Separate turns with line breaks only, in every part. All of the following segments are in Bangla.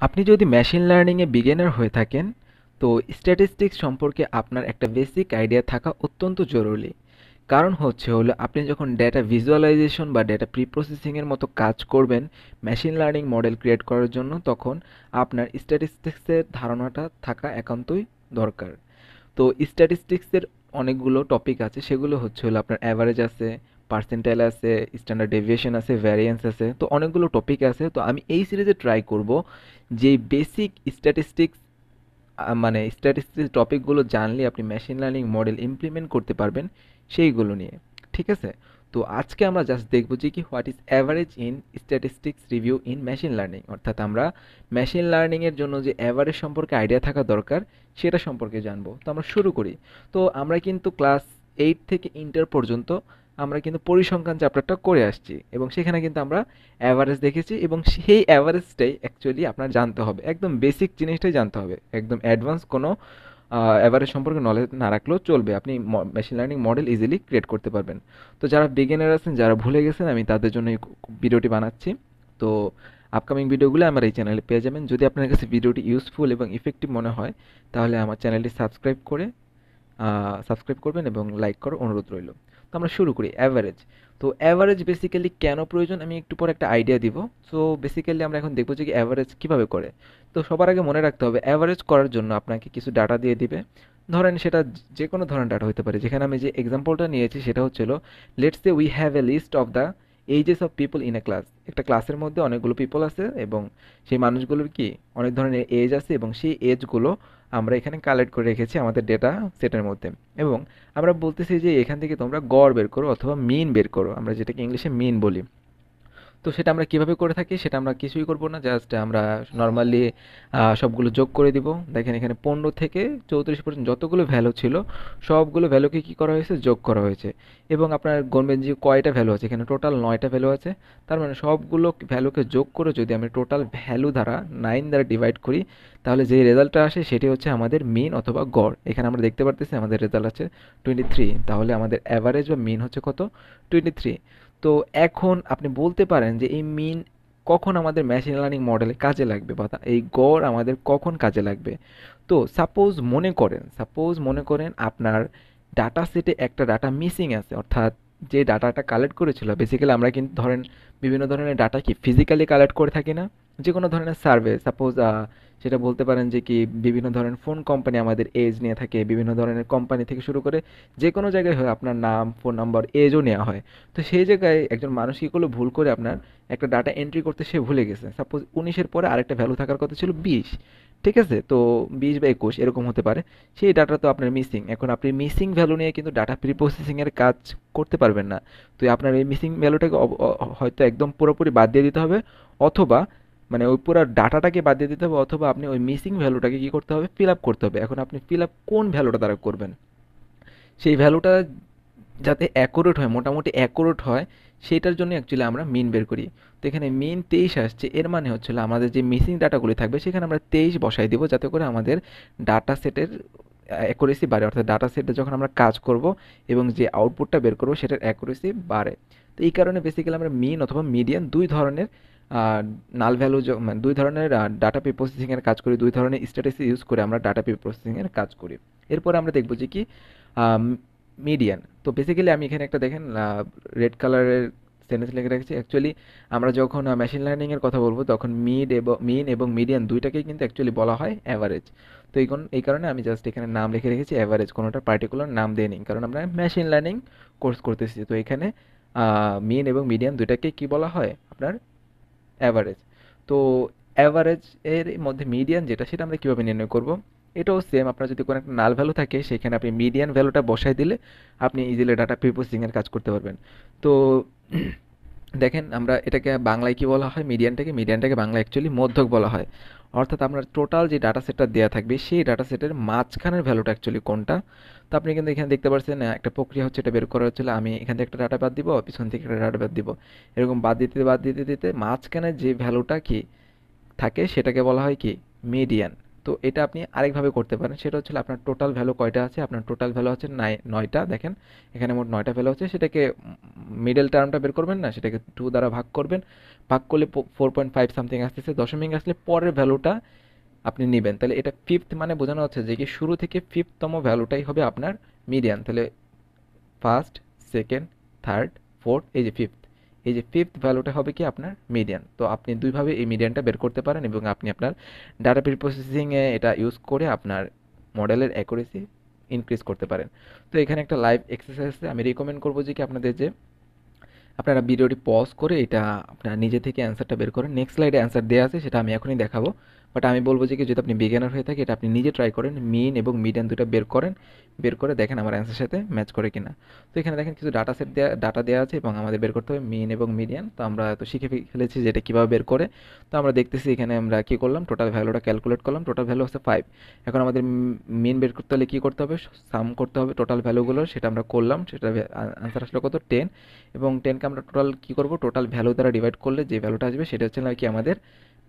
আপনি যদি মেশিন লার্নিংয়ে বিগিনার হয়ে থাকেন, তো স্ট্যাটিস্টিক্স সম্পর্কে আপনার একটা বেসিক আইডিয়া থাকা অত্যন্ত জরুরি। কারণ হচ্ছে হলো আপনি যখন ডেটা ভিজুয়ালাইজেশন বা ডেটা প্রিপ্রসেসিংয়ের মতো কাজ করবেন মেশিন লার্নিং মডেল ক্রিয়েট করার জন্য, তখন আপনার স্ট্যাটিস্টিক্সের ধারণাটা থাকা একান্তই দরকার। তো স্ট্যাটিস্টিক্সের অনেকগুলো টপিক আছে, সেগুলো হচ্ছে হলো আপনার অ্যাভারেজ আছে, পার্সেন্টাইল আছে, স্ট্যান্ডার্ড ডেভিয়েশন আছে, ভ্যারিয়েন্স আছে, তো অনেকগুলো টপিক আছে। তো আমি এই সিরিজে ট্রাই করব যে বেসিক স্ট্যাটিস্টিক্স, মানে স্ট্যাটিস্টিক্স টপিকগুলো জানলে আপনি মেশিন লার্নিং মডেল ইমপ্লিমেন্ট করতে পারবেন সেইগুলো নিয়ে। ঠিক আছে? তো আজকে আমরা জাস্ট দেখব যে কি what is average in statistics review in machine learning, অর্থাৎ আমরা মেশিন লার্নিংয়ের জন্য যে অ্যাভারেজ সম্পর্কে আইডিয়া থাকা দরকার সেটা সম্পর্কে জানবো। তো আমরা শুরু করি। তো আমরা কিন্তু ক্লাস 8 থেকে ইন্টার পর্যন্ত আমরা কিন্তু পরিসংখ্যান চ্যাপ্টারটা করে আসছি, এবং সেখানে কিন্তু আমরা অ্যাভারেজ দেখেছি, এবং সেই অ্যাভারেজটাই অ্যাকচুয়ালি আপনার জানতে হবে, একদম বেসিক জিনিসটাই জানতে হবে, একদম অ্যাডভান্স কোনো অ্যাভারেজ সম্পর্কে নলেজ না রাখলেও চলবে, আপনি machine learning model easily create করতে পারবেন। তো যারা বিগিনার আছেন, যারা ভুলে গেছেন, আমি তাদের জন্য এই ভিডিওটি বানাচ্ছি। তো আপকামিং ভিডিওগুলো আমার এই চ্যানেলে পেয়ে যাবেন। যদি আপনার কাছে ভিডিওটি ইউজফুল এবং ইফেক্টিভ মনে হয়, তাহলে আমার চ্যানেলটি সাবস্ক্রাইব করবেন এবং লাইক করার অনুরোধ রইল। তো আমরা শুরু করি অ্যাভারেজ। তো অ্যাভারেজ বেসিক্যালি কেন প্রয়োজন আমি একটু পরে একটা আইডিয়া দিব। সো বেসিক্যালি আমরা এখন দেখবো যে অ্যাভারেজ কীভাবে করে। তো সবার আগে মনে রাখতে হবে অ্যাভারেজ করার জন্য আপনাকে কিছু ডাটা দিয়ে দিবে। ধরেন সেটা যে কোনো ধরনের ডাটা হতে পারে। যেখানে আমি যে এক্সাম্পলটা নিয়েছি সেটা হচ্ছিল, let's say we have a list of the ages of people in a class. একটা ক্লাসের মধ্যে অনেকগুলো পিপল আছে, এবং সেই মানুষগুলোর কি অনেক ধরনের এজ আছে, এবং সেই এজগুলো আমরা এখানে কালেক্ট করে রেখেছি আমাদের ডেটা সেটের মধ্যে। এবং আমরা বলতেছি যে এখান থেকে তোমরা গড় বের করো অথবা মিন বের করো, আমরা যেটাকে ইংলিশে মিন বলি। তো সেটা আমরা কিভাবে করে থাকি, সেটা আমরা কিছুই করব না, জাস্ট আমরা নর্মালি সবগুলো যোগ করে দিব। দেখেন এখানে 15 থেকে 34 পর্যন্ত যতগুলো ভ্যালু ছিল, সবগুলো ভ্যালুকে কি করা হয়েছে, যোগ করা হয়েছে। এবং আপনার গণবেন যে কয়টা ভ্যালু আছে, এখানে টোটাল 9টা ভ্যালু আছে। তার মানে সবগুলো ভ্যালুকে যোগ করে যদি আমি টোটাল ভ্যালু দ্বারা 9 দ্বারা ডিভাইড করি, তাহলে যে রেজাল্টটা আসে সেটি হচ্ছে আমাদের মিন অথবা গড়। এখানে আমরা দেখতে পারতেছি আমাদের রেজাল্ট আছে 23, তাহলে আমাদের অ্যাভারেজ বা মিন হচ্ছে কত, 23। তো এখন আপনি বলতে পারেন যে এই মিন কখন আমাদের মেশিন লার্নিং মডেলে কাজে লাগবে, বা এই গড় আমাদের কখন কাজে লাগবে। তো সাপোজ মনে করেন আপনার ডাটা সেটে একটা ডাটা মিসিং আছে, অর্থাৎ যে ডাটাটা কালেক্ট করেছিল, বেসিক্যালি আমরা কিন্তু ধরেন বিভিন্ন ধরনের ডাটা কি ফিজিক্যালি কালেক্ট করে থাকি না, যে কোনো ধরনের সার্ভে সাপোজ সেটা বলতে পারেন যে কি বিভিন্ন ধরনের ফোন কোম্পানি আমাদের এজ নিয়ে থাকে, বিভিন্ন ধরনের কোম্পানি থেকে শুরু করে যে কোনো জায়গায় হয় আপনার নাম, ফোন নাম্বার, এজও নেওয়া হয়। তো সেই জায়গায় একজন মানুষ কী করলো, ভুল করে আপনার একটা ডাটা এন্ট্রি করতে সে ভুলে গেছে। সাপোজ 19-এর পরে আরেকটা ভ্যালু থাকার কথা ছিল 20। ঠিক আছে? তো 20 বা 21 এরকম হতে পারে। সেই ডাটা তো আপনার মিসিং। এখন আপনি মিসিং ভ্যালু নিয়ে কিন্তু ডাটা প্রিপ্রসেসিং এর কাজ করতে পারবেন না। তো আপনার এই মিসিং ভ্যালুটাকে হয়তো একদম পুরোপুরি বাদ দিয়ে দিতে হবে, অথবা মানে ওই পুরো ডাটাটাকে বাদ দিয়ে দিতে হবে, অথবা আপনি ওই মিসিং ভ্যালুটাকে কি করতে হবে, ফিল আপ করতে হবে। এখন আপনি ফিল আপ কোন ভ্যালুটা দ্বারা করবেন, সেই ভ্যালুটা যাতে অ্যাকুরেট হয়, মোটামুটি অ্যাকুরেট হয়, সেটার জন্য অ্যাকচুয়ালি আমরা মিন বের করি। তো এখানে মিন 23 আসছে, এর মানে হচ্ছিল আমাদের যে মিসিং ডাটাগুলি থাকবে সেখানে আমরা 23 বসাই দিব, যাতে করে আমাদের ডাটা সেটের অ্যাকুরেসি বাড়ে, অর্থাৎ ডাটা সেটে যখন আমরা কাজ করব এবং যে আউটপুটটা বের করব সেটার অ্যাকুরেসি বাড়ে। তো এই কারণে বেসিক্যালি আমরা মিন অথবা মিডিয়ান দুই ধরনের নাল ভ্যালু, মানে দুই ধরনের ডাটা প্রি প্রসেসিংয়ের কাজ করি, দুই ধরনের স্ট্র্যাটেজি ইউজ করে আমরা ডাটা প্রি প্রসেসিংয়ের কাজ করি। এরপরে আমরা দেখব যে কি মিডিয়ান। তো বেসিক্যালি আমি এখানে একটা দেখেন রেড কালারের সেন্টেন্স লিখে রেখেছি। অ্যাকচুয়ালি আমরা যখন মেশিন লার্নিংয়ের কথা বলবো তখন মিন এবং মিডিয়ান দুইটাকেই কিন্তু অ্যাকচুয়ালি বলা হয় অ্যাভারেজ। তো এই কারণে আমি জাস্ট এখানে নাম লিখে রেখেছি অ্যাভারেজ, কোনোটা পার্টিকুলার নাম দিয়ে নিই, কারণ আমরা মেশিন লার্নিং কোর্স করতেছি। তো এখানে মিন এবং মিডিয়ান দুইটাকে কি বলা হয়, আপনার অ্যাভারেজ। তো অ্যাভারেজ এর মধ্যে মিডিয়ান যেটা, সেটা আমরা কীভাবে নির্ণয় করব, এটাও সেম। আপনার যদি কোনো একটা নাল ভ্যালু থাকে, সেখানে আপনি মিডিয়ান ভ্যালুটা বসাই দিলে আপনি ইজিলি ডাটা প্রিপ্রসেসিংয়ের কাজ করতে পারবেন। তো দেখেন আমরা এটাকে বাংলায় কি বলা হয়, মিডিয়ানটাকে বাংলায় অ্যাকচুয়ালি মধ্যক বলা হয়। অর্থাৎ আমরা টোটাল যে ডাটা সেটটা দেওয়া থাকবে সেই ডাটা সেটের মাঝখানের ভ্যালুটা অ্যাকচুয়ালি কোনটা। তো আপনি কিন্তু এখানে দেখতে পাচ্ছেন একটা প্রক্রিয়া হচ্ছে, এটা বের করা হচ্ছিল, আমি এখান থেকে একটা ডাটা বাদ দিব, পিছন থেকে একটা ডাটা বাদ দিব, এরকম বাদ দিতে মাঝখানে যে ভ্যালুটা কি থাকে সেটাকে বলা হয় কি, মিডিয়ান। তো এটা আপনি আরেকভাবে করতে পারেন, সেটা হচ্ছে আপনার টোটাল ভ্যালু কয়টা আছে, আপনার টোটাল ভ্যালু হচ্ছে 9টা, দেখেন এখানে মোট 9টা ভ্যালু হচ্ছে, সেটাকে মিডল টার্মটা বের করবেন না, সেটাকে 2 দ্বারা ভাগ করবেন, ভাগ করলে 4.5 সামথিং আসতেছে, দশমিক আসলে পরের ভ্যালুটা আপনি নেবেন। তাহলে এটা ফিফথ মানে বোঝানো হচ্ছে যে কি শুরু থেকে ফিফথতম ভ্যালুটাই হবে আপনার মিডিয়ান। তাহলে ফার্স্ট, সেকেন্ড, থার্ড, ফোর্থ, এই যে ফিফথ, এই যে ফিফথ ভ্যালুটা হবে কি আপনার মিডিয়ান। তো আপনি দুইভাবে এই মিডিয়ানটা বের করতে পারেন এবং আপনি আপনার ডাটা প্রিপ্রসেসিংয়ে এটা ইউজ করে আপনার মডেলের অ্যাকুরেসি ইনক্রিজ করতে পারেন। তো এখানে একটা লাইভ এক্সারসাইজ আছে, আমি রিকমেন্ড করবো যে কি আপনাদের যে আপনারা ভিডিওটি পজ করে এটা আপনারা নিজে থেকে অ্যান্সারটা বের করেন। নেক্সট স্লাইডে অ্যান্সার দেওয়া আছে, সেটা আমি এখনই দেখাবো। বাট আমি বলবো যে কি যদি আপনি বিজ্ঞানের হয়ে থাকে, এটা আপনি নিজে ট্রাই করেন, মিন এবং মিডিয়ান দুটো বের করেন, বের করে দেখেন আমার অ্যান্সারের সাথে ম্যাচ করে কিনা। তো এখানে দেখেন কিছু ডাটা দেওয়া আছে এবং আমাদের বের করতে হবে মিন এবং মিডিয়ান। তো আমরা তো শিখে ফেলেছি যে এটা কীভাবে বের করে। তো আমরা দেখতেছি এখানে আমরা কী করলাম, টোটাল ভ্যালুটা ক্যালকুলেট করলাম, টোটাল ভ্যালু হচ্ছে 5। এখন আমাদের মিন বের করতে হলে কী করতে হবে, সাম করতে হবে টোটাল ভ্যালুগুলো, সেটা আমরা করলাম, সেটা আনসার আসলে কত 10। এবং 10কে আমরা টোটাল কী করবো, টোটাল ভ্যালু দ্বারা ডিভাইড করলে যে ভ্যালুটা আসবে সেটা হচ্ছে নাকি আমাদের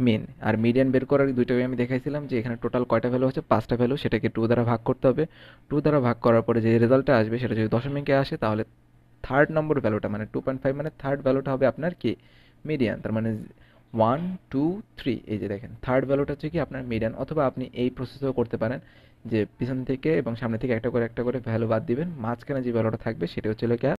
মিন। আর মিডিয়ান বের করার দুইটা ওয়ে আমি দেখাইছিলাম, যে এখানে টোটাল কয়টা ভ্যালু হচ্ছে 5টা ভ্যালু, সেটাকে 2 দ্বারা ভাগ করতে হবে। 2 দ্বারা ভাগ করার পরে যে রেজাল্টটা আসবে সেটা যদি দশমিকে আসে, তাহলে থার্ড নম্বর ভ্যালুটা মানে 2.5 মানে থার্ড ভ্যালুটা হবে আপনার কি মিডিয়ান। তার মানে 1 2 3, এই যে দেখেন থার্ড ভ্যালুটা হচ্ছে কি আপনার মিডিয়ান। অথবা আপনি এই প্রসেসও করতে পারেন যে পিছন থেকে এবং সামনে থেকে একটা করে ভ্যালু বাদ দিবেন, মাঝখানে যে ভ্যালুটা থাকবে সেটা হচ্ছে